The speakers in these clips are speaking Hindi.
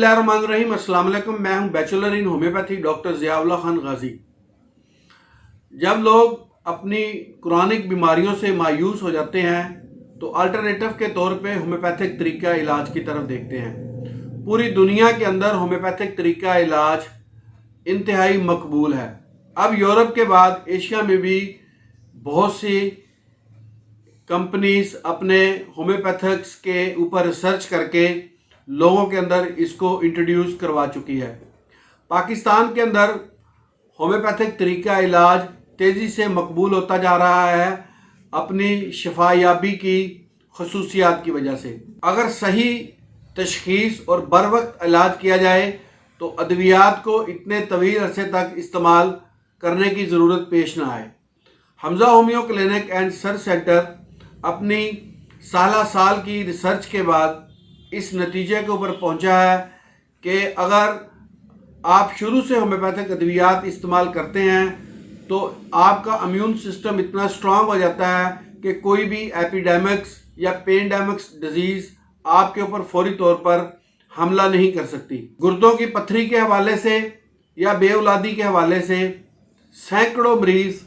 बिस्मिल्लाहिर्रहमानिर्रहीम। अस्सलाम वालेकुम। मैं हूं bachelor in homeopathy doctor Ziaullah Khan Ghazi. जब लोग अपनी क्रॉनिक बीमारियों से मायूस हो जाते हैं तो अल्टरनेटिव के तौर पे होम्योपैथिक तरीका इलाज की तरफ देखते हैं। पूरी दुनिया के अंदर होम्योपैथिक तरीका इलाज इंतहाई मकबूल है। अब यूरोप के बाद एशिया में भी बहुत सी कंपनीज अपने होम्योपैथिक्स के ऊपर रिसर्च करके लोगों के अंदर इसको इंट्रोड्यूस करवा चुकी है। पाकिस्तान के अंदर होम्योपैथिक तरीका इलाज तेज़ी से मकबूल होता जा रहा है अपनी शफायाबी की खसूसियात की वजह से। अगर सही तशखीस और बर वक्त इलाज किया जाए तो अद्वियात को इतने तवील अरसे तक इस्तेमाल करने की ज़रूरत पेश ना आए। Hamza homeo clinic and search centre अपनी साल की रिसर्च के बाद इस नतीजे के ऊपर पहुंचा है कि अगर आप शुरू से होम्योपैथिक अद्वियात इस्तेमाल करते हैं तो आपका इम्यून सिस्टम इतना स्ट्रांग हो जाता है कि कोई भी एपिडेमिक्स या पेंडेमिक्स डिजीज़ आपके ऊपर फौरी तौर पर हमला नहीं कर सकती। गुर्दों की पथरी के हवाले से या बेऔलादी के हवाले से सैकड़ों मरीज़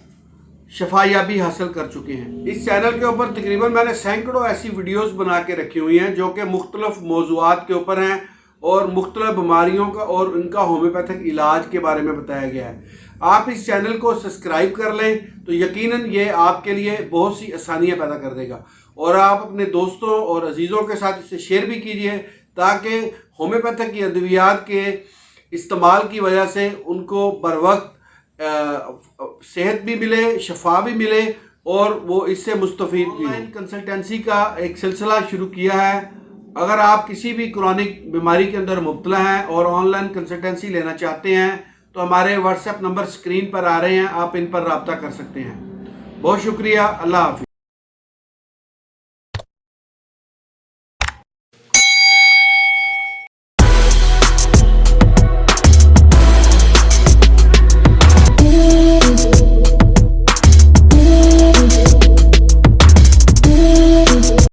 शफायाबी हासिल कर चुके हैं। इस चैनल के ऊपर तकरीबन मैंने सैकड़ों ऐसी वीडियोस बना के रखी हुई हैं जो कि मुख्तलिफ मौज़ूआत के ऊपर हैं और मुख्तलिफ बीमारियों का और उनका होम्योपैथिक इलाज के बारे में बताया गया है। आप इस चैनल को सब्सक्राइब कर लें तो यकीनन ये आपके लिए बहुत सी आसानियाँ पैदा कर देगा और आप अपने दोस्तों और अजीज़ों के साथ इसे शेयर भी कीजिए ताकि होम्योपैथिक की अद्वियात के इस्तेमाल की वजह से उनको बर वक्त सेहत भी मिले, शफा भी मिले और वो इससे मुस्तफ़ीद भी हों। कंसल्टेंसी का एक सिलसिला शुरू किया है। अगर आप किसी भी क्रॉनिक बीमारी के अंदर मुब्तला हैं और ऑनलाइन कंसल्टेंसी लेना चाहते हैं तो हमारे व्हाट्सएप नंबर स्क्रीन पर आ रहे हैं, आप इन पर रब्ता कर सकते हैं। बहुत शुक्रिया। अल्लाह हाफ़िज़।